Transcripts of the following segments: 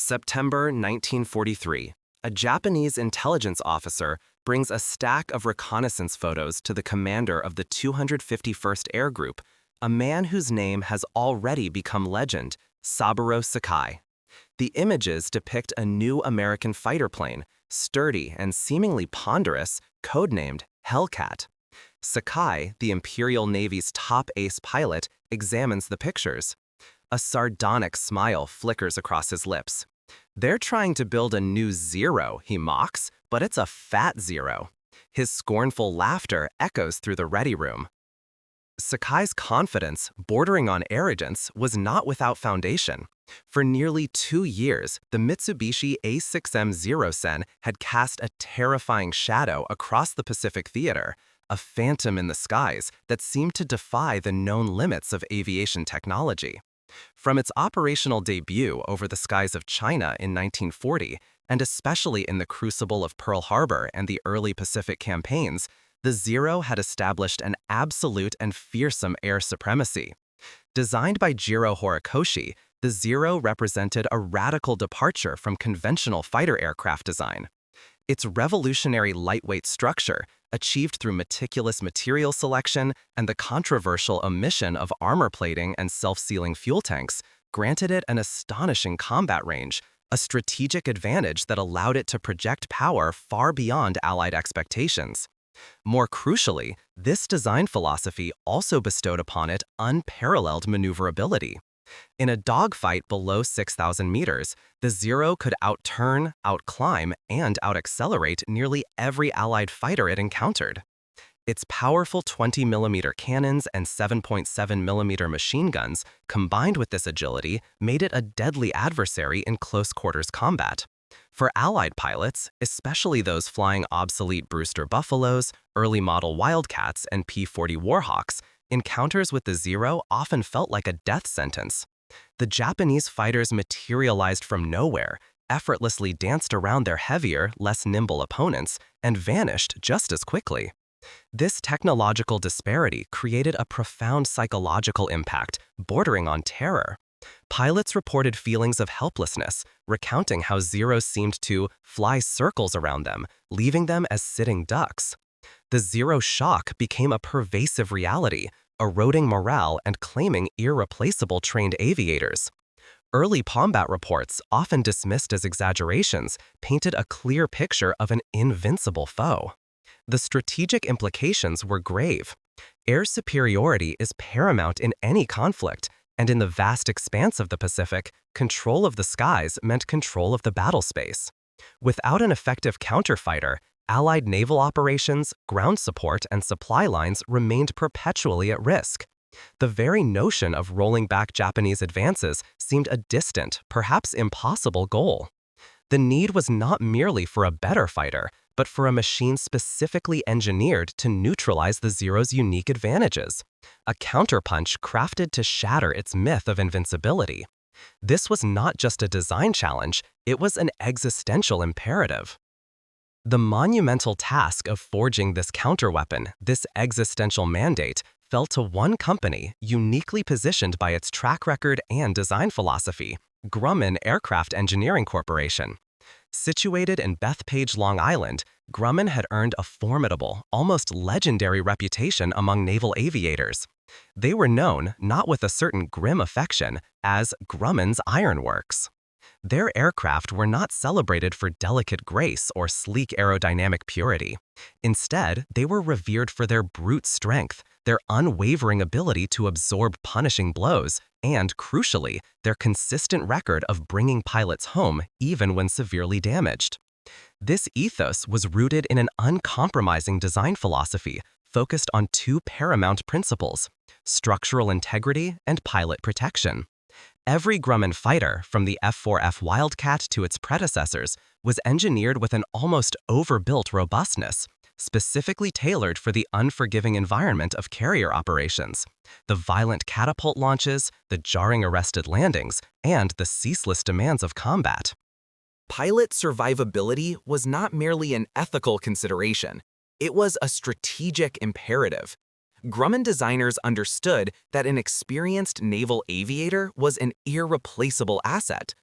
September 1943. A Japanese intelligence officer brings a stack of reconnaissance photos to the commander of the 251st Air Group, a man whose name has already become legend, Saburo Sakai. The images depict a new American fighter plane, sturdy and seemingly ponderous, codenamed Hellcat. Sakai, the Imperial Navy's top ace pilot, examines the pictures. A sardonic smile flickers across his lips. "They're trying to build a new Zero," he mocks, "but it's a fat Zero." His scornful laughter echoes through the ready room. Sakai's confidence, bordering on arrogance, was not without foundation. For nearly 2 years, the Mitsubishi A6M Zero had cast a terrifying shadow across the Pacific theater, a phantom in the skies that seemed to defy the known limits of aviation technology. From its operational debut over the skies of China in 1940, and especially in the crucible of Pearl Harbor and the early Pacific campaigns, the Zero had established an absolute and fearsome air supremacy. Designed by Jiro Horikoshi, the Zero represented a radical departure from conventional fighter aircraft design. Its revolutionary lightweight structure, achieved through meticulous material selection and the controversial omission of armor plating and self-sealing fuel tanks, granted it an astonishing combat range, a strategic advantage that allowed it to project power far beyond Allied expectations. More crucially, this design philosophy also bestowed upon it unparalleled maneuverability. In a dogfight below 6,000 meters, the Zero could outturn, outclimb, and outaccelerate nearly every Allied fighter it encountered. Its powerful 20mm cannons and 7.7mm machine guns, combined with this agility, made it a deadly adversary in close-quarters combat. For Allied pilots, especially those flying obsolete Brewster Buffaloes, early-model Wildcats, and P-40 Warhawks, encounters with the Zero often felt like a death sentence. The Japanese fighters materialized from nowhere, effortlessly danced around their heavier, less nimble opponents, and vanished just as quickly. This technological disparity created a profound psychological impact, bordering on terror. Pilots reported feelings of helplessness, recounting how Zeros seemed to fly circles around them, leaving them as sitting ducks. The Zero shock became a pervasive reality, eroding morale and claiming irreplaceable trained aviators. Early combat reports, often dismissed as exaggerations, painted a clear picture of an invincible foe. The strategic implications were grave. Air superiority is paramount in any conflict, and in the vast expanse of the Pacific, control of the skies meant control of the battle space. Without an effective counterfighter, Allied naval operations, ground support, and supply lines remained perpetually at risk. The very notion of rolling back Japanese advances seemed a distant, perhaps impossible goal. The need was not merely for a better fighter, but for a machine specifically engineered to neutralize the Zero's unique advantages, a counterpunch crafted to shatter its myth of invincibility. This was not just a design challenge, it was an existential imperative. The monumental task of forging this counterweapon, this existential mandate, fell to one company uniquely positioned by its track record and design philosophy, Grumman Aircraft Engineering Corporation. Situated in Bethpage, Long Island, Grumman had earned a formidable, almost legendary reputation among naval aviators. They were known, not with a certain grim affection, as Grumman's Iron Works. Their aircraft were not celebrated for delicate grace or sleek aerodynamic purity. Instead, they were revered for their brute strength, their unwavering ability to absorb punishing blows, and, crucially, their consistent record of bringing pilots home even when severely damaged. This ethos was rooted in an uncompromising design philosophy focused on two paramount principles: structural integrity and pilot protection. Every Grumman fighter, from the F4F Wildcat to its predecessors, was engineered with an almost overbuilt robustness, specifically tailored for the unforgiving environment of carrier operations, the violent catapult launches, the jarring arrested landings, and the ceaseless demands of combat. Pilot survivability was not merely an ethical consideration, it was a strategic imperative. Grumman designers understood that an experienced naval aviator was an irreplaceable asset.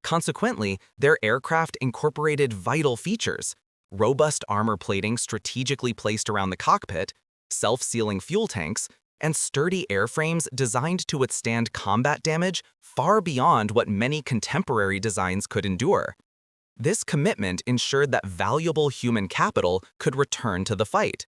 Consequently, their aircraft incorporated vital features: robust armor plating strategically placed around the cockpit, self-sealing fuel tanks, and sturdy airframes designed to withstand combat damage far beyond what many contemporary designs could endure. This commitment ensured that valuable human capital could return to the fight.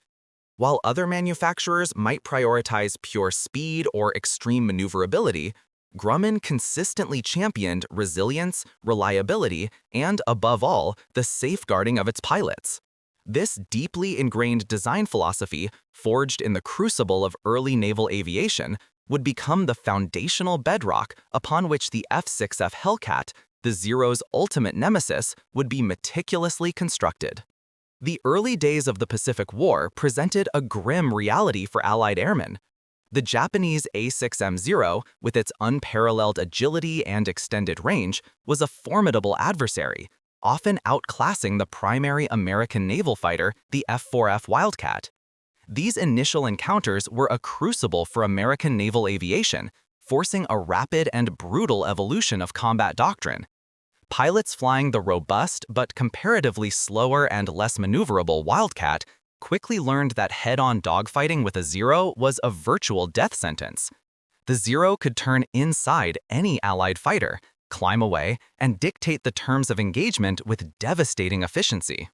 While other manufacturers might prioritize pure speed or extreme maneuverability, Grumman consistently championed resilience, reliability, and, above all, the safeguarding of its pilots. This deeply ingrained design philosophy, forged in the crucible of early naval aviation, would become the foundational bedrock upon which the F6F Hellcat, the Zero's ultimate nemesis, would be meticulously constructed. The early days of the Pacific War presented a grim reality for Allied airmen. The Japanese A6M Zero, with its unparalleled agility and extended range, was a formidable adversary, often outclassing the primary American naval fighter, the F4F Wildcat. These initial encounters were a crucible for American naval aviation, forcing a rapid and brutal evolution of combat doctrine. Pilots flying the robust but comparatively slower and less maneuverable Wildcat quickly learned that head-on dogfighting with a Zero was a virtual death sentence. The Zero could turn inside any Allied fighter, climb away, and dictate the terms of engagement with devastating efficiency.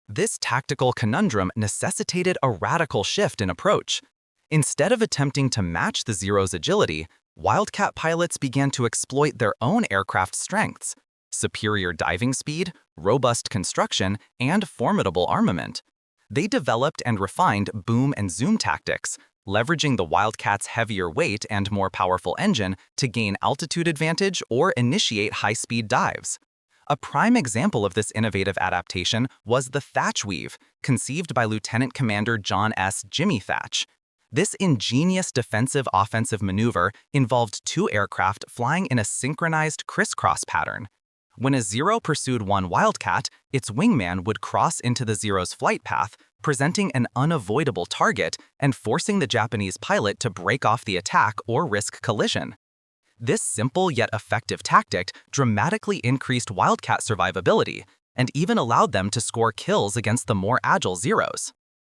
This tactical conundrum necessitated a radical shift in approach. Instead of attempting to match the Zero's agility, Wildcat pilots began to exploit their own aircraft strengths: superior diving speed, robust construction, and formidable armament. They developed and refined boom and zoom tactics, leveraging the Wildcat's heavier weight and more powerful engine to gain altitude advantage or initiate high-speed dives. A prime example of this innovative adaptation was the Thatch Weave, conceived by Lieutenant Commander John S. Jimmy Thatch. This ingenious defensive-offensive maneuver involved two aircraft flying in a synchronized crisscross pattern. When a Zero pursued one Wildcat, its wingman would cross into the Zero's flight path, presenting an unavoidable target and forcing the Japanese pilot to break off the attack or risk collision. This simple yet effective tactic dramatically increased Wildcat survivability and even allowed them to score kills against the more agile Zeros.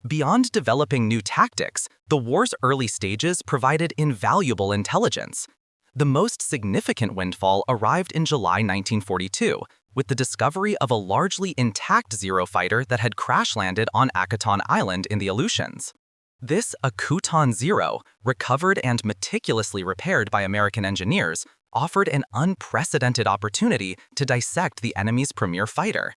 Beyond developing new tactics, the war's early stages provided invaluable intelligence. The most significant windfall arrived in July 1942, with the discovery of a largely intact Zero fighter that had crash-landed on Akutan Island in the Aleutians. This Akutan Zero, recovered and meticulously repaired by American engineers, offered an unprecedented opportunity to dissect the enemy's premier fighter.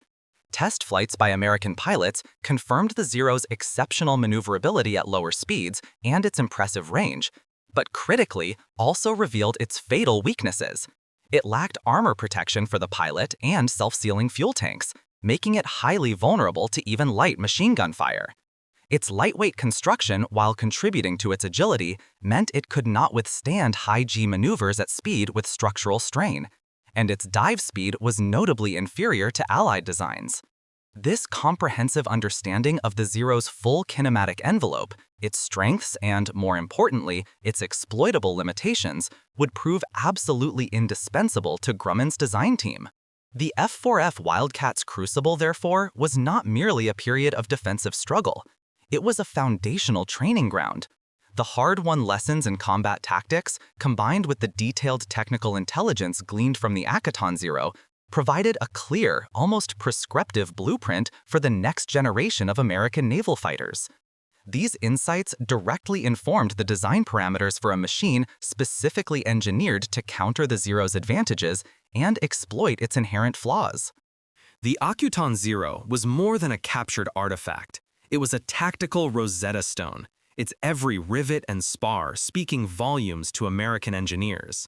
Test flights by American pilots confirmed the Zero's exceptional maneuverability at lower speeds and its impressive range, but critically also revealed its fatal weaknesses. It lacked armor protection for the pilot and self-sealing fuel tanks, making it highly vulnerable to even light machine gun fire. Its lightweight construction, while contributing to its agility, meant it could not withstand high-G maneuvers at speed with structural strain, and its dive speed was notably inferior to Allied designs. This comprehensive understanding of the Zero's full kinematic envelope, its strengths, and, more importantly, its exploitable limitations, would prove absolutely indispensable to Grumman's design team. The F4F Wildcat's crucible, therefore, was not merely a period of defensive struggle. It was a foundational training ground. The hard-won lessons in combat tactics, combined with the detailed technical intelligence gleaned from the Akutan Zero, provided a clear, almost prescriptive blueprint for the next generation of American naval fighters. These insights directly informed the design parameters for a machine specifically engineered to counter the Zero's advantages and exploit its inherent flaws. The Akutan Zero was more than a captured artifact. It was a tactical Rosetta Stone, its every rivet and spar speaking volumes to American engineers.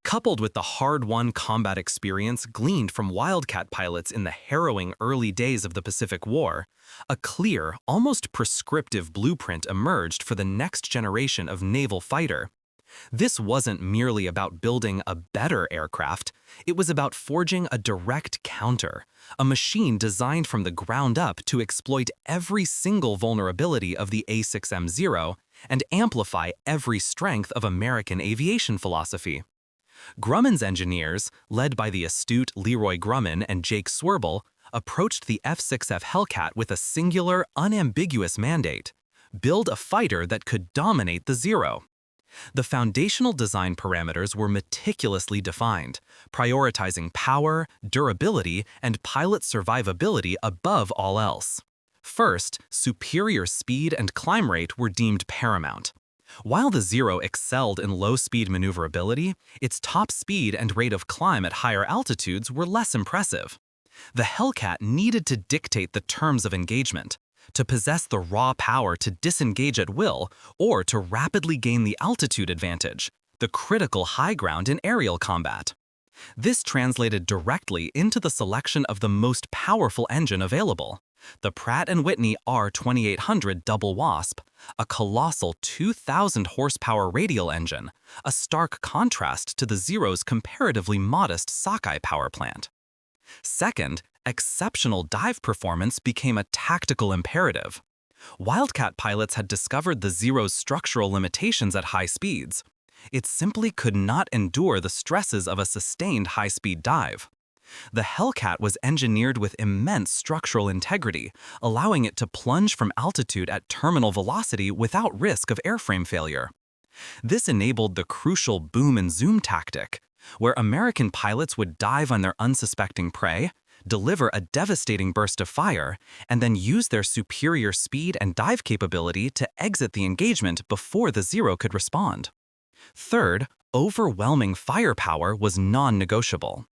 Coupled with the hard-won combat experience gleaned from Wildcat pilots in the harrowing early days of the Pacific War, a clear, almost prescriptive blueprint emerged for the next generation of naval fighter. This wasn't merely about building a better aircraft, it was about forging a direct counter, a machine designed from the ground up to exploit every single vulnerability of the A6M Zero and amplify every strength of American aviation philosophy. Grumman's engineers, led by the astute Leroy Grumman and Jake Swerble, approached the F6F Hellcat with a singular, unambiguous mandate: build a fighter that could dominate the Zero. The foundational design parameters were meticulously defined, prioritizing power, durability, and pilot survivability above all else. First, superior speed and climb rate were deemed paramount. While the Zero excelled in low-speed maneuverability, its top speed and rate of climb at higher altitudes were less impressive. The Hellcat needed to dictate the terms of engagement, to possess the raw power to disengage at will or to rapidly gain the altitude advantage, the critical high ground in aerial combat. This translated directly into the selection of the most powerful engine available, the Pratt & Whitney R2800 Double Wasp, a colossal 2,000 horsepower radial engine, a stark contrast to the Zero's comparatively modest Sakai power plant. Second, exceptional dive performance became a tactical imperative. Wildcat pilots had discovered the Zero's structural limitations at high speeds. It simply could not endure the stresses of a sustained high-speed dive. The Hellcat was engineered with immense structural integrity, allowing it to plunge from altitude at terminal velocity without risk of airframe failure. This enabled the crucial boom and zoom tactic, where American pilots would dive on their unsuspecting prey, deliver a devastating burst of fire, and then use their superior speed and dive capability to exit the engagement before the Zero could respond. Third, overwhelming firepower was non-negotiable.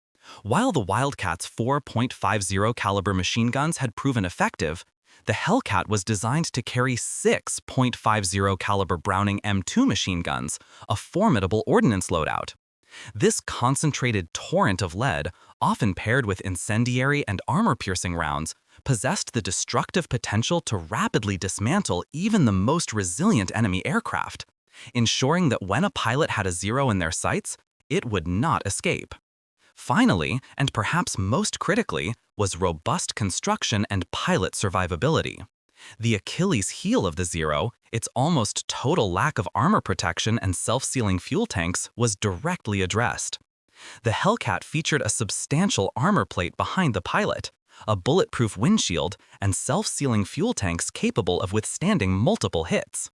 While the Wildcat's 4.50 caliber machine guns had proven effective, the Hellcat was designed to carry 6.50 caliber Browning M2 machine guns, a formidable ordnance loadout. This concentrated torrent of lead, often paired with incendiary and armor-piercing rounds, possessed the destructive potential to rapidly dismantle even the most resilient enemy aircraft, ensuring that when a pilot had a Zero in their sights, it would not escape. Finally, and perhaps most critically, was robust construction and pilot survivability. The Achilles heel of the Zero, its almost total lack of armor protection and self-sealing fuel tanks, was directly addressed. The Hellcat featured a substantial armor plate behind the pilot, a bulletproof windshield, and self-sealing fuel tanks capable of withstanding multiple hits.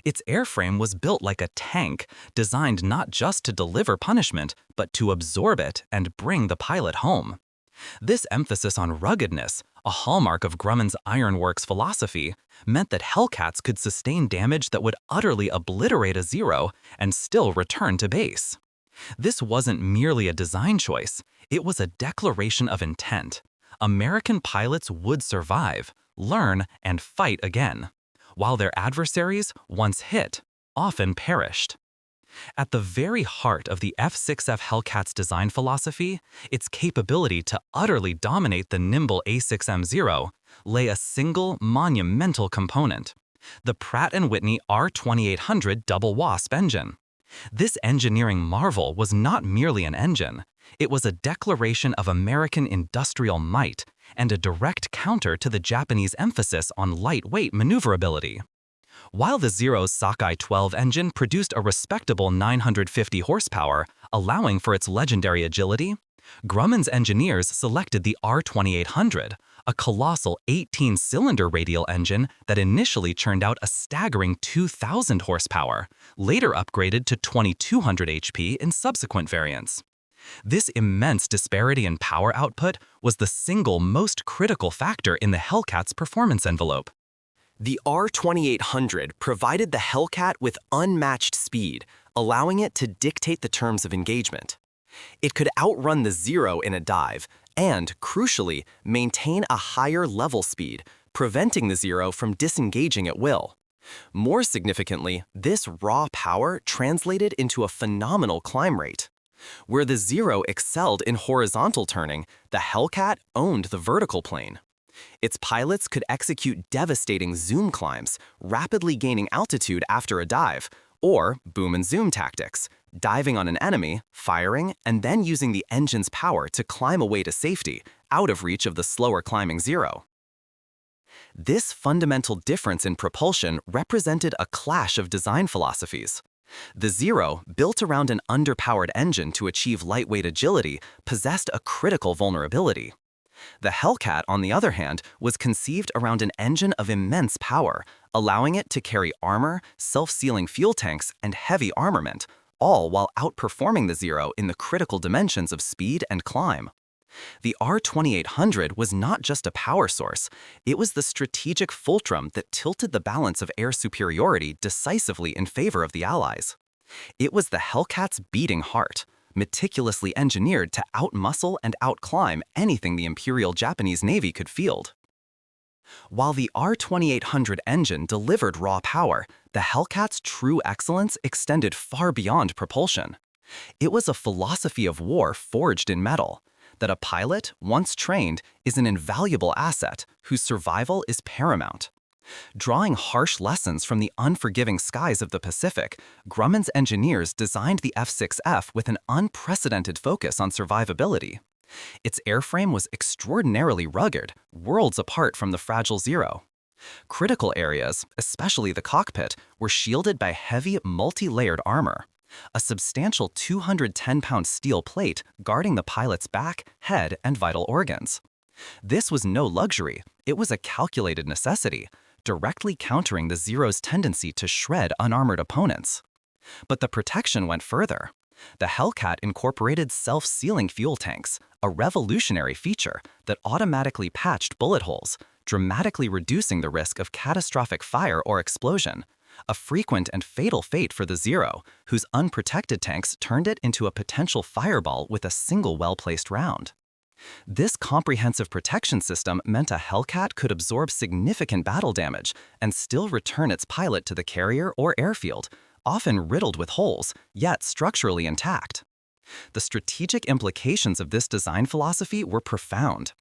Its airframe was built like a tank, designed not just to deliver punishment, but to absorb it and bring the pilot home. This emphasis on ruggedness, a hallmark of Grumman's Ironworks philosophy, meant that Hellcats could sustain damage that would utterly obliterate a Zero and still return to base. This wasn't merely a design choice, it was a declaration of intent. American pilots would survive, learn, and fight again, while their adversaries, once hit, often perished. At the very heart of the F6F Hellcat's design philosophy, its capability to utterly dominate the nimble A6M Zero, lay a single monumental component: the Pratt & Whitney R2800 Double Wasp engine. This engineering marvel was not merely an engine, it was a declaration of American industrial might and a direct counter to the Japanese emphasis on lightweight maneuverability. While the Zero's Sakai 12 engine produced a respectable 950 horsepower, allowing for its legendary agility, Grumman's engineers selected the R2800, a colossal 18-cylinder radial engine that initially churned out a staggering 2,000 horsepower, later upgraded to 2,200 HP in subsequent variants. This immense disparity in power output was the single most critical factor in the Hellcat's performance envelope. The R2800 provided the Hellcat with unmatched speed, allowing it to dictate the terms of engagement. It could outrun the Zero in a dive and, crucially, maintain a higher level speed, preventing the Zero from disengaging at will. More significantly, this raw power translated into a phenomenal climb rate. Where the Zero excelled in horizontal turning, the Hellcat owned the vertical plane. Its pilots could execute devastating zoom climbs, rapidly gaining altitude after a dive, or boom and zoom tactics, diving on an enemy, firing, and then using the engine's power to climb away to safety, out of reach of the slower climbing Zero. This fundamental difference in propulsion represented a clash of design philosophies. The Zero, built around an underpowered engine to achieve lightweight agility, possessed a critical vulnerability. The Hellcat, on the other hand, was conceived around an engine of immense power, allowing it to carry armor, self-sealing fuel tanks, and heavy armament, all while outperforming the Zero in the critical dimensions of speed and climb. The R2800 was not just a power source, it was the strategic fulcrum that tilted the balance of air superiority decisively in favor of the Allies. It was the Hellcat's beating heart, meticulously engineered to outmuscle and outclimb anything the Imperial Japanese Navy could field. While the R2800 engine delivered raw power, the Hellcat's true excellence extended far beyond propulsion. It was a philosophy of war forged in metal, that a pilot, once trained, is an invaluable asset whose survival is paramount. Drawing harsh lessons from the unforgiving skies of the Pacific, Grumman's engineers designed the F6F with an unprecedented focus on survivability. Its airframe was extraordinarily rugged, worlds apart from the fragile Zero. Critical areas, especially the cockpit, were shielded by heavy, multi-layered armor. A substantial 210-pound steel plate guarding the pilot's back, head, and vital organs. This was no luxury, it was a calculated necessity, directly countering the Zero's tendency to shred unarmored opponents. But the protection went further. The Hellcat incorporated self-sealing fuel tanks, a revolutionary feature that automatically patched bullet holes, dramatically reducing the risk of catastrophic fire or explosion, a frequent and fatal fate for the Zero, whose unprotected tanks turned it into a potential fireball with a single well-placed round. This comprehensive protection system meant a Hellcat could absorb significant battle damage and still return its pilot to the carrier or airfield, often riddled with holes, yet structurally intact. The strategic implications of this design philosophy were profound.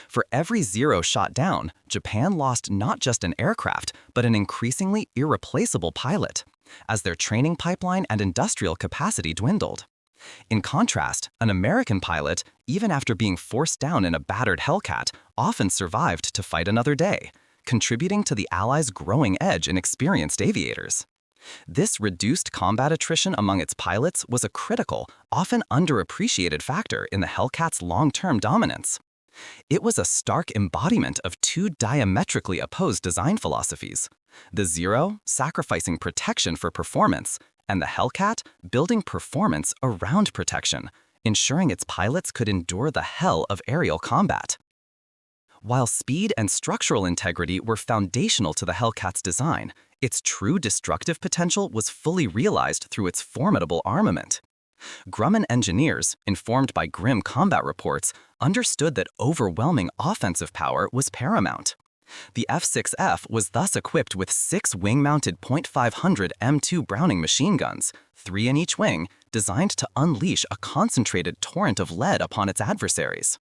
For every Zero shot down, Japan lost not just an aircraft, but an increasingly irreplaceable pilot, as their training pipeline and industrial capacity dwindled. In contrast, an American pilot, even after being forced down in a battered Hellcat, often survived to fight another day, contributing to the Allies' growing edge in experienced aviators. This reduced combat attrition among its pilots was a critical, often underappreciated factor in the Hellcat's long-term dominance. It was a stark embodiment of two diametrically opposed design philosophies: the Zero, sacrificing protection for performance, and the Hellcat, building performance around protection, ensuring its pilots could endure the hell of aerial combat. While speed and structural integrity were foundational to the Hellcat's design, its true destructive potential was fully realized through its formidable armament. Grumman engineers, informed by grim combat reports, understood that overwhelming offensive power was paramount. The F6F was thus equipped with 6 wing-mounted .500 M2 Browning machine guns, 3 in each wing, designed to unleash a concentrated torrent of lead upon its adversaries.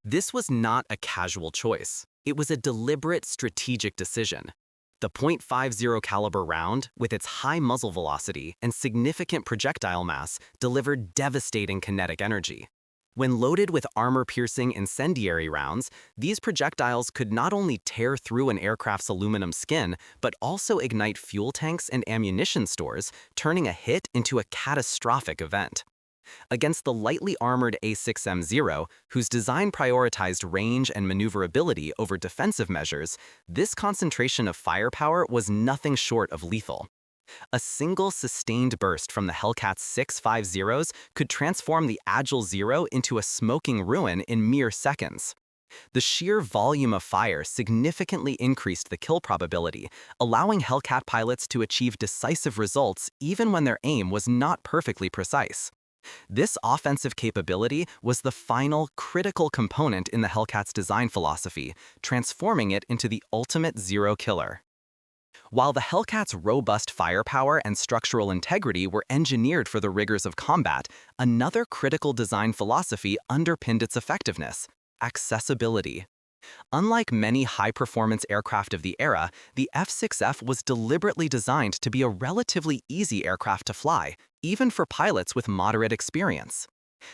This was not a casual choice. It was a deliberate strategic decision. The .50 caliber round, with its high muzzle velocity and significant projectile mass, delivered devastating kinetic energy. When loaded with armor-piercing incendiary rounds, these projectiles could not only tear through an aircraft's aluminum skin, but also ignite fuel tanks and ammunition stores, turning a hit into a catastrophic event. Against the lightly armored A6M Zero, whose design prioritized range and maneuverability over defensive measures, this concentration of firepower was nothing short of lethal. A single sustained burst from the Hellcat's 6.50s could transform the agile Zero into a smoking ruin in mere seconds. The sheer volume of fire significantly increased the kill probability, allowing Hellcat pilots to achieve decisive results even when their aim was not perfectly precise. This offensive capability was the final, critical component in the Hellcat's design philosophy, transforming it into the ultimate Zero killer. While the Hellcat's robust firepower and structural integrity were engineered for the rigors of combat, another critical design philosophy underpinned its effectiveness: accessibility. Unlike many high-performance aircraft of the era, the F6F was deliberately designed to be a relatively easy aircraft to fly, even for pilots with moderate experience.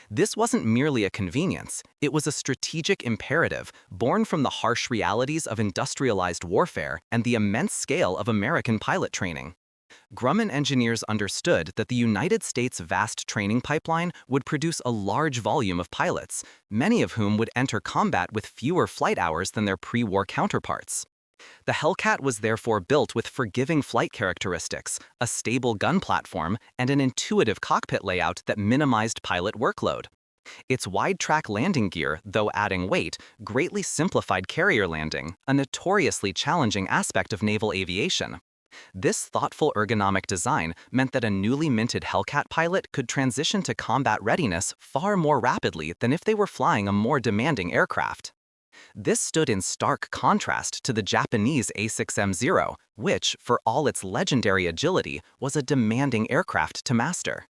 This wasn't merely a convenience, it was a strategic imperative born from the harsh realities of industrialized warfare and the immense scale of American pilot training. Grumman engineers understood that the United States' vast training pipeline would produce a large volume of pilots, many of whom would enter combat with fewer flight hours than their pre-war counterparts. The Hellcat was therefore built with forgiving flight characteristics, a stable gun platform, and an intuitive cockpit layout that minimized pilot workload. Its wide-track landing gear, though adding weight, greatly simplified carrier landing, a notoriously challenging aspect of naval aviation. This thoughtful ergonomic design meant that a newly minted Hellcat pilot could transition to combat readiness far more rapidly than if they were flying a more demanding aircraft. This stood in stark contrast to the Japanese A6M Zero, which, for all its legendary agility, was a demanding aircraft to master.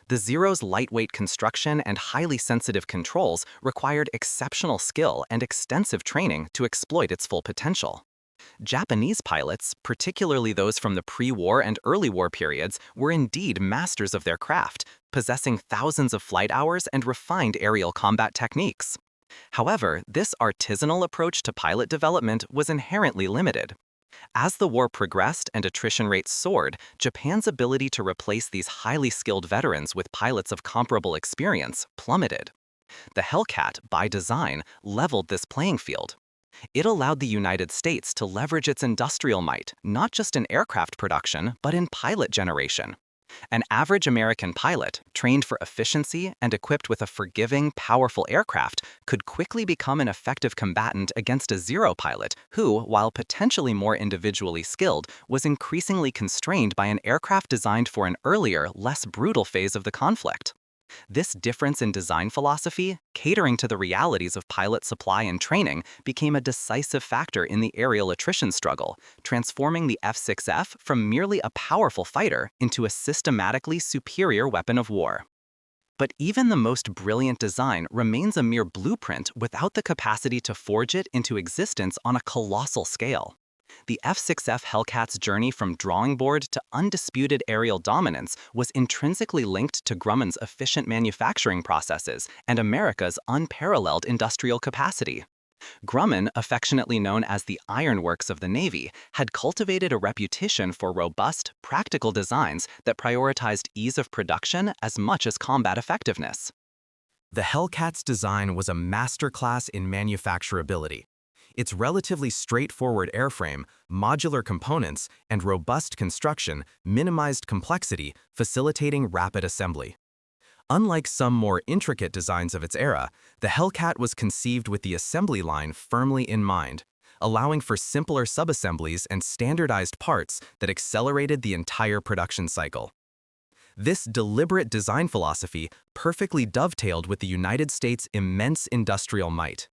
The Zero's lightweight construction and highly sensitive controls required exceptional skill and extensive training to exploit its full potential. Japanese pilots, particularly those from the pre-war and early war periods, were indeed masters of their craft, possessing thousands of flight hours and refined aerial combat techniques. However, this artisanal approach to pilot development was inherently limited. As the war progressed and attrition rates soared, Japan's ability to replace these highly skilled veterans with pilots of comparable experience plummeted. The Hellcat, by design, leveled this playing field. It allowed the United States to leverage its industrial might, not just in aircraft production, but in pilot generation. An average American pilot, trained for efficiency and equipped with a forgiving, powerful aircraft, could quickly become an effective combatant against a Zero pilot who, while potentially more individually skilled, was increasingly constrained by an aircraft designed for an earlier, less brutal phase of the conflict. This difference in design philosophy, catering to the realities of pilot supply and training, became a decisive factor in the aerial attrition struggle, transforming the F6F from merely a powerful fighter into a systematically superior weapon of war. But even the most brilliant design remains a mere blueprint without the capacity to forge it into existence on a colossal scale. The F6F Hellcat's journey from drawing board to undisputed aerial dominance was intrinsically linked to Grumman's efficient manufacturing processes and America's unparalleled industrial capacity. Grumman, affectionately known as the ironworks of the Navy, had cultivated a reputation for robust, practical designs that prioritized ease of production as much as combat effectiveness. The Hellcat's design was a masterclass in manufacturability. Its relatively straightforward airframe, modular components, and robust construction minimized complexity, facilitating rapid assembly. Unlike some more intricate designs of its era, the Hellcat was conceived with the assembly line firmly in mind, allowing for simpler subassemblies and standardized parts that accelerated the entire production cycle. This deliberate design philosophy perfectly dovetailed with the United States' immense industrial might.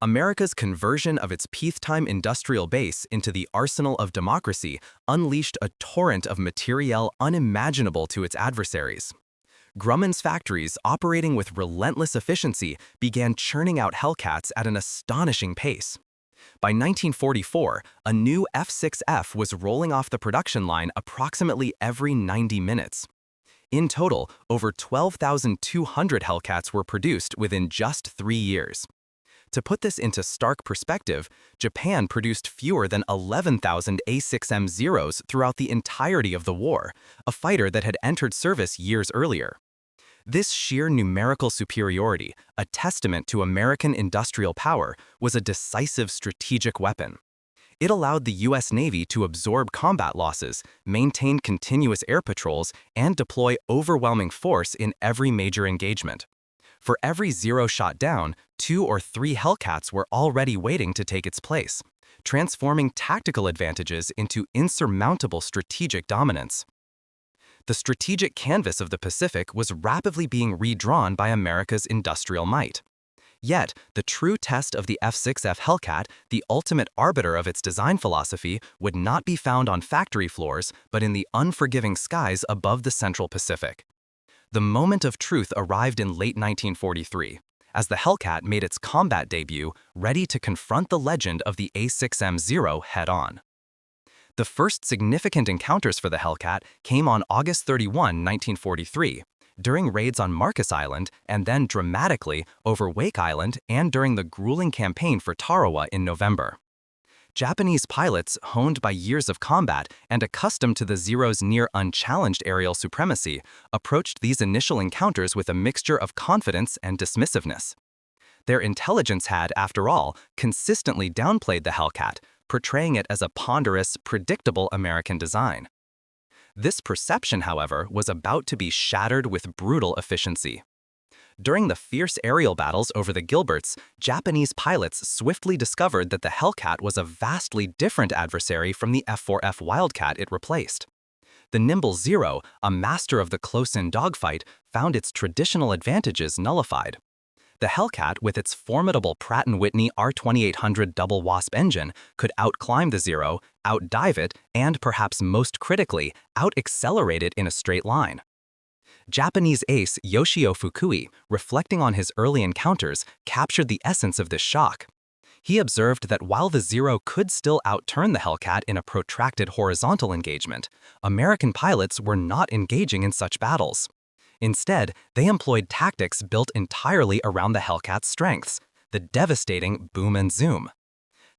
America's conversion of its peacetime industrial base into the arsenal of democracy unleashed a torrent of materiel unimaginable to its adversaries. Grumman's factories, operating with relentless efficiency, began churning out Hellcats at an astonishing pace. By 1944, a new F6F was rolling off the production line approximately every 90 minutes. In total, over 12,200 Hellcats were produced within just 3 years. To put this into stark perspective, Japan produced fewer than 11,000 A6M Zeros throughout the entirety of the war, a fighter that had entered service years earlier. This sheer numerical superiority, a testament to American industrial power, was a decisive strategic weapon. It allowed the U.S. Navy to absorb combat losses, maintain continuous air patrols, and deploy overwhelming force in every major engagement. For every Zero shot down, 2 or 3 Hellcats were already waiting to take its place, transforming tactical advantages into insurmountable strategic dominance. The strategic canvas of the Pacific was rapidly being redrawn by America's industrial might. Yet, the true test of the F6F Hellcat, the ultimate arbiter of its design philosophy, would not be found on factory floors, but in the unforgiving skies above the Central Pacific. The moment of truth arrived in late 1943, as the Hellcat made its combat debut, ready to confront the legend of the A6M Zero head-on. The first significant encounters for the Hellcat came on August 31, 1943, during raids on Marcus Island and then dramatically over Wake Island and during the grueling campaign for Tarawa in November. Japanese pilots, honed by years of combat and accustomed to the Zero's near-unchallenged aerial supremacy, approached these initial encounters with a mixture of confidence and dismissiveness. Their intelligence had, after all, consistently downplayed the Hellcat, portraying it as a ponderous, predictable American design. This perception, however, was about to be shattered with brutal efficiency. During the fierce aerial battles over the Gilberts, Japanese pilots swiftly discovered that the Hellcat was a vastly different adversary from the F4F Wildcat it replaced. The nimble Zero, a master of the close-in dogfight, found its traditional advantages nullified. The Hellcat, with its formidable Pratt & Whitney R2800 double wasp engine, could outclimb the Zero, outdive it, and perhaps most critically, out-accelerate it in a straight line. Japanese ace Yoshio Fukui, reflecting on his early encounters, captured the essence of this shock. He observed that while the Zero could still outturn the Hellcat in a protracted horizontal engagement, American pilots were not engaging in such battles. Instead, they employed tactics built entirely around the Hellcat's strengths, the devastating boom and zoom.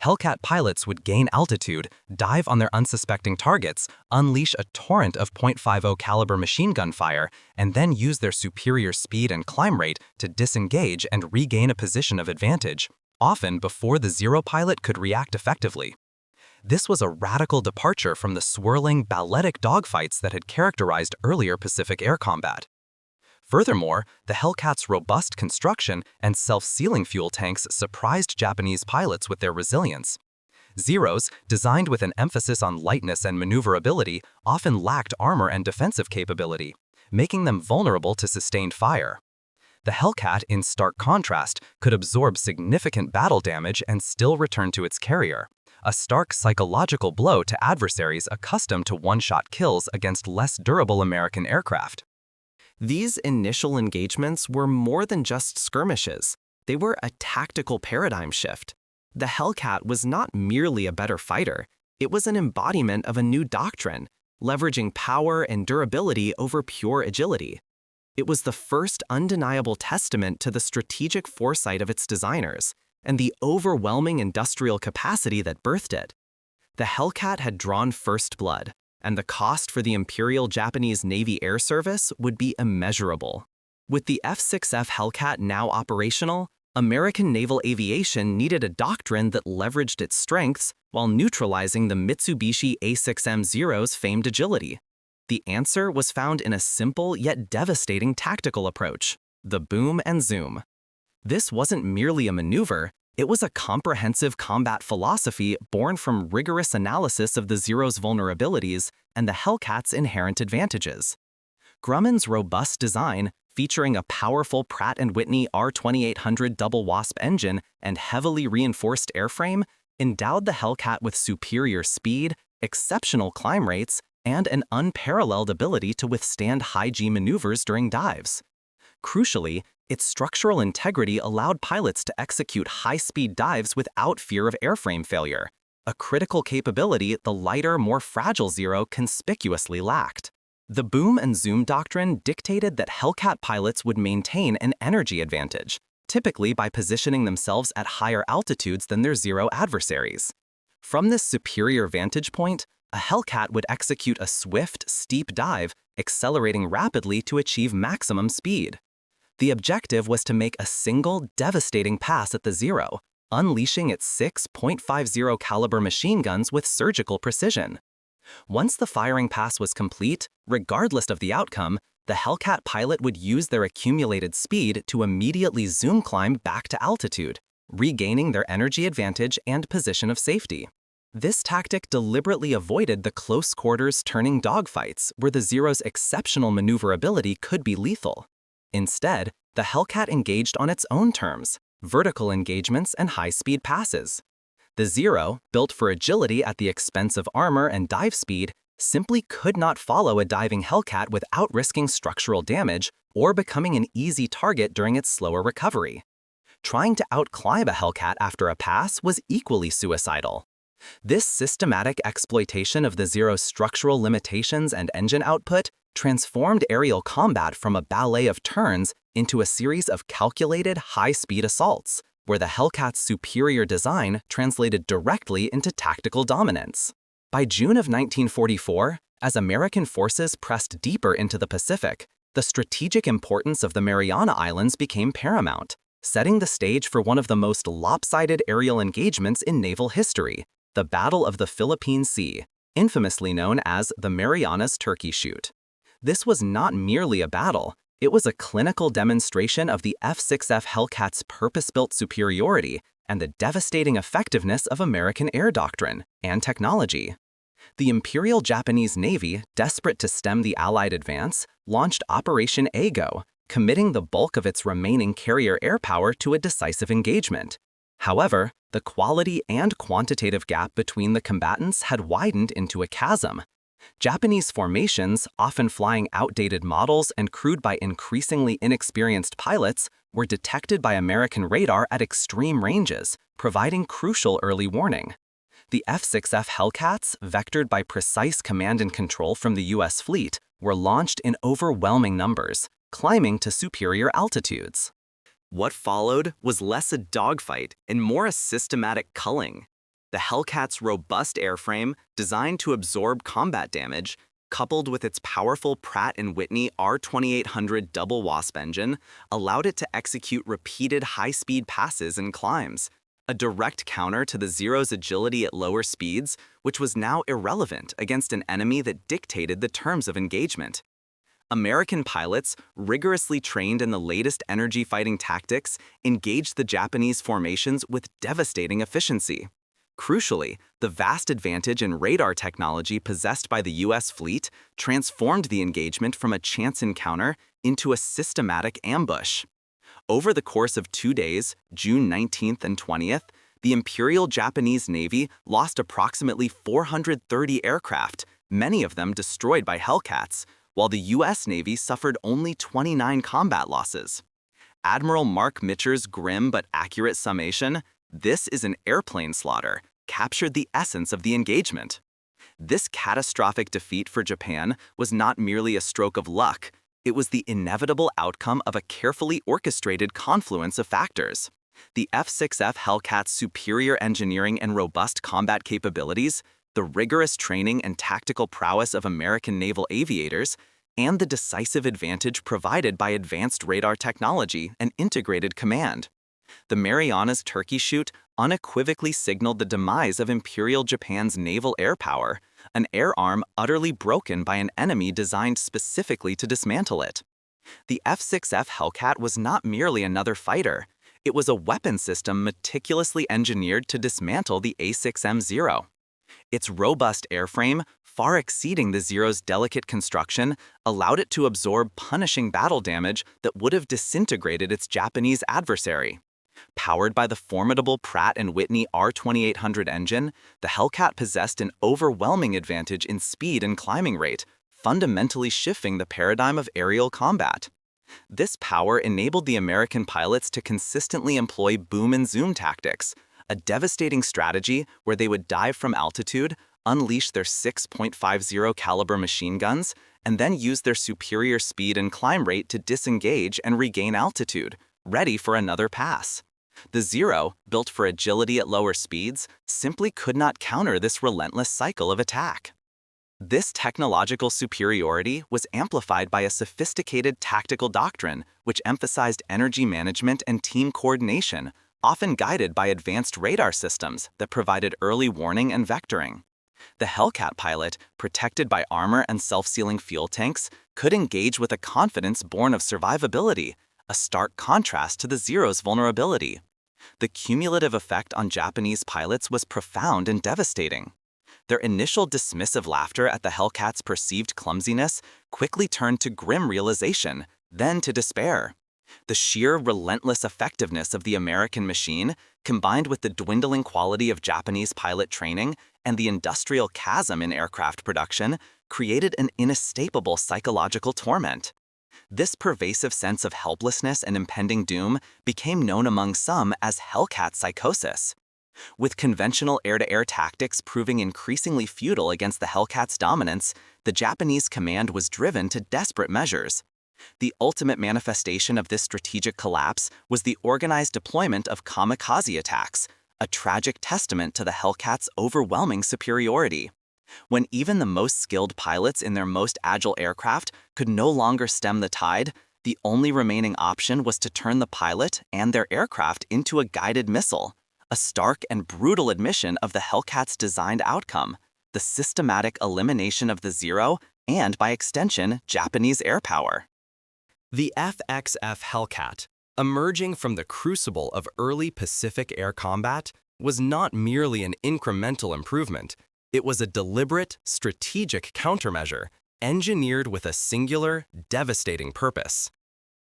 Hellcat pilots would gain altitude, dive on their unsuspecting targets, unleash a torrent of .50 caliber machine gun fire, and then use their superior speed and climb rate to disengage and regain a position of advantage, often before the Zero pilot could react effectively. This was a radical departure from the swirling, balletic dogfights that had characterized earlier Pacific air combat. Furthermore, the Hellcat's robust construction and self-sealing fuel tanks surprised Japanese pilots with their resilience. Zeros, designed with an emphasis on lightness and maneuverability, often lacked armor and defensive capability, making them vulnerable to sustained fire. The Hellcat, in stark contrast, could absorb significant battle damage and still return to its carrier, a stark psychological blow to adversaries accustomed to one-shot kills against less durable American aircraft. These initial engagements were more than just skirmishes. They were a tactical paradigm shift. The Hellcat was not merely a better fighter, it was an embodiment of a new doctrine, leveraging power and durability over pure agility. It was the first undeniable testament to the strategic foresight of its designers and the overwhelming industrial capacity that birthed it. The Hellcat had drawn first blood, and the cost for the Imperial Japanese Navy Air Service would be immeasurable. With the F6F Hellcat now operational, American naval aviation needed a doctrine that leveraged its strengths while neutralizing the Mitsubishi A6M Zero's famed agility. The answer was found in a simple yet devastating tactical approach: the boom and zoom. This wasn't merely a maneuver, it was a comprehensive combat philosophy born from rigorous analysis of the Zero's vulnerabilities and the Hellcat's inherent advantages. Grumman's robust design, featuring a powerful Pratt & Whitney R2800 double wasp engine and heavily reinforced airframe, endowed the Hellcat with superior speed, exceptional climb rates, and an unparalleled ability to withstand high-G maneuvers during dives. Crucially, its structural integrity allowed pilots to execute high-speed dives without fear of airframe failure, a critical capability the lighter, more fragile Zero conspicuously lacked. The boom and zoom doctrine dictated that Hellcat pilots would maintain an energy advantage, typically by positioning themselves at higher altitudes than their Zero adversaries. From this superior vantage point, a Hellcat would execute a swift, steep dive, accelerating rapidly to achieve maximum speed. The objective was to make a single, devastating pass at the Zero, unleashing its 6.50 caliber machine guns with surgical precision. Once the firing pass was complete, regardless of the outcome, the Hellcat pilot would use their accumulated speed to immediately zoom climb back to altitude, regaining their energy advantage and position of safety. This tactic deliberately avoided the close-quarters turning dogfights where the Zero's exceptional maneuverability could be lethal. Instead, the Hellcat engaged on its own terms, vertical engagements and high-speed passes. The Zero, built for agility at the expense of armor and dive speed, simply could not follow a diving Hellcat without risking structural damage or becoming an easy target during its slower recovery. Trying to outclimb a Hellcat after a pass was equally suicidal. This systematic exploitation of the Zero's structural limitations and engine output transformed aerial combat from a ballet of turns into a series of calculated, high-speed assaults, where the Hellcat's superior design translated directly into tactical dominance. By June of 1944, as American forces pressed deeper into the Pacific, the strategic importance of the Mariana Islands became paramount, setting the stage for one of the most lopsided aerial engagements in naval history, the Battle of the Philippine Sea, infamously known as the Marianas Turkey Shoot. This was not merely a battle, it was a clinical demonstration of the F6F Hellcat's purpose-built superiority and the devastating effectiveness of American air doctrine and technology. The Imperial Japanese Navy, desperate to stem the Allied advance, launched Operation Ago, committing the bulk of its remaining carrier air power to a decisive engagement. However, the quality and quantitative gap between the combatants had widened into a chasm. Japanese formations, often flying outdated models and crewed by increasingly inexperienced pilots, were detected by American radar at extreme ranges, providing crucial early warning. The F6F Hellcats, vectored by precise command and control from the U.S. fleet, were launched in overwhelming numbers, climbing to superior altitudes. What followed was less a dogfight and more a systematic culling. The Hellcat's robust airframe, designed to absorb combat damage, coupled with its powerful Pratt & Whitney R2800 double wasp engine, allowed it to execute repeated high-speed passes and climbs, a direct counter to the Zero's agility at lower speeds, which was now irrelevant against an enemy that dictated the terms of engagement. American pilots, rigorously trained in the latest energy fighting tactics, engaged the Japanese formations with devastating efficiency. Crucially, the vast advantage in radar technology possessed by the U.S. fleet transformed the engagement from a chance encounter into a systematic ambush. Over the course of 2 days, June 19th and 20th, the Imperial Japanese Navy lost approximately 430 aircraft, many of them destroyed by Hellcats, while the U.S. Navy suffered only 29 combat losses. Admiral Mark Mitcher's grim but accurate summation, "This is an airplane slaughter," captured the essence of the engagement. This catastrophic defeat for Japan was not merely a stroke of luck, it was the inevitable outcome of a carefully orchestrated confluence of factors. The F6F Hellcat's superior engineering and robust combat capabilities, the rigorous training and tactical prowess of American naval aviators, and the decisive advantage provided by advanced radar technology and integrated command. The Marianas Turkey Shoot unequivocally signaled the demise of Imperial Japan's naval air power, an air arm utterly broken by an enemy designed specifically to dismantle it. The F6F Hellcat was not merely another fighter, it was a weapon system meticulously engineered to dismantle the A6M Zero. Its robust airframe, far exceeding the Zero's delicate construction, allowed it to absorb punishing battle damage that would have disintegrated its Japanese adversary. Powered by the formidable Pratt & Whitney R2800 engine, the Hellcat possessed an overwhelming advantage in speed and climbing rate, fundamentally shifting the paradigm of aerial combat. This power enabled the American pilots to consistently employ boom and zoom tactics, a devastating strategy where they would dive from altitude, unleash their 6.50 caliber machine guns, and then use their superior speed and climb rate to disengage and regain altitude, ready for another pass. The Zero, built for agility at lower speeds, simply could not counter this relentless cycle of attack. This technological superiority was amplified by a sophisticated tactical doctrine which emphasized energy management and team coordination, often guided by advanced radar systems that provided early warning and vectoring. The Hellcat pilot, protected by armor and self-sealing fuel tanks, could engage with a confidence born of survivability, a stark contrast to the Zero's vulnerability. The cumulative effect on Japanese pilots was profound and devastating. Their initial dismissive laughter at the Hellcat's perceived clumsiness quickly turned to grim realization, then to despair. The sheer relentless effectiveness of the American machine, combined with the dwindling quality of Japanese pilot training and the industrial chasm in aircraft production, created an inescapable psychological torment. This pervasive sense of helplessness and impending doom became known among some as Hellcat psychosis. With conventional air-to-air tactics proving increasingly futile against the Hellcat's dominance, the Japanese command was driven to desperate measures. The ultimate manifestation of this strategic collapse was the organized deployment of kamikaze attacks, a tragic testament to the Hellcat's overwhelming superiority. When even the most skilled pilots in their most agile aircraft could no longer stem the tide, the only remaining option was to turn the pilot and their aircraft into a guided missile, a stark and brutal admission of the Hellcat's designed outcome, the systematic elimination of the Zero and, by extension, Japanese air power. The F6F Hellcat, emerging from the crucible of early Pacific air combat, was not merely an incremental improvement. It was a deliberate, strategic countermeasure, engineered with a singular, devastating purpose.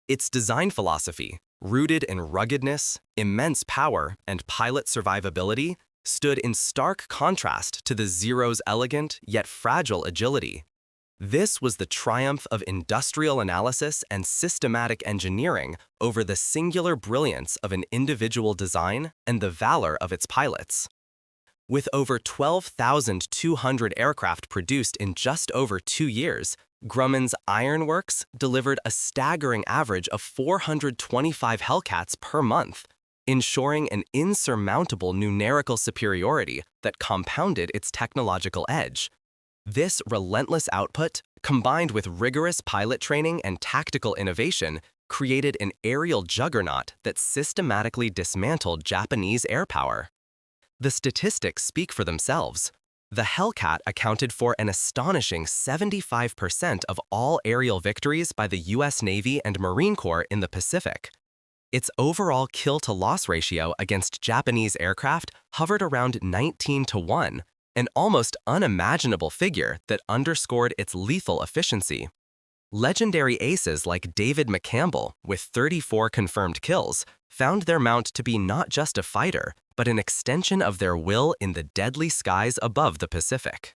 Its design philosophy, rooted in ruggedness, immense power, and pilot survivability, stood in stark contrast to the Zero's elegant yet fragile agility. This was the triumph of industrial analysis and systematic engineering over the singular brilliance of an individual design and the valor of its pilots. With over 12,200 aircraft produced in just over 2 years, Grumman's Ironworks delivered a staggering average of 425 Hellcats per month, ensuring an insurmountable numerical superiority that compounded its technological edge. This relentless output, combined with rigorous pilot training and tactical innovation, created an aerial juggernaut that systematically dismantled Japanese air power. The statistics speak for themselves. The Hellcat accounted for an astonishing 75% of all aerial victories by the U.S. Navy and Marine Corps in the Pacific. Its overall kill-to-loss ratio against Japanese aircraft hovered around 19-1, an almost unimaginable figure that underscored its lethal efficiency. Legendary aces like David McCampbell, with 34 confirmed kills, found their mount to be not just a fighter, but an extension of their will in the deadly skies above the Pacific.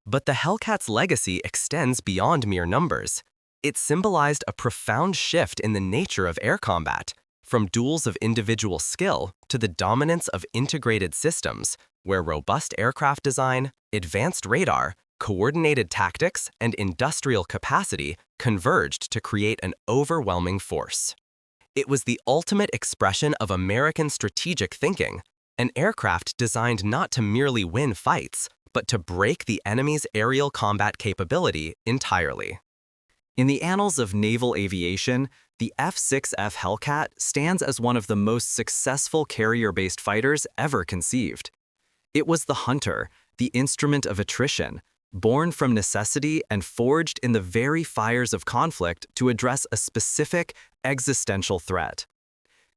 But the Hellcat's legacy extends beyond mere numbers. It symbolized a profound shift in the nature of air combat, from duels of individual skill to the dominance of integrated systems, where robust aircraft design, advanced radar, coordinated tactics, and industrial capacity converged to create an overwhelming force. It was the ultimate expression of American strategic thinking, an aircraft designed not to merely win fights, but to break the enemy's aerial combat capability entirely. In the annals of naval aviation, the F6F Hellcat stands as one of the most successful carrier-based fighters ever conceived. It was the hunter, the instrument of attrition, born from necessity and forged in the very fires of conflict to address a specific, existential threat.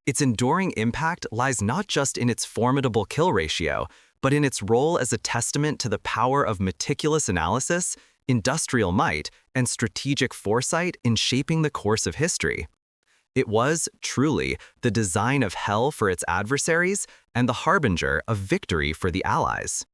Its enduring impact lies not just in its formidable kill ratio, but in its role as a testament to the power of meticulous analysis, industrial might, and strategic foresight in shaping the course of history. It was, truly, the design of hell for its adversaries and the harbinger of victory for the Allies.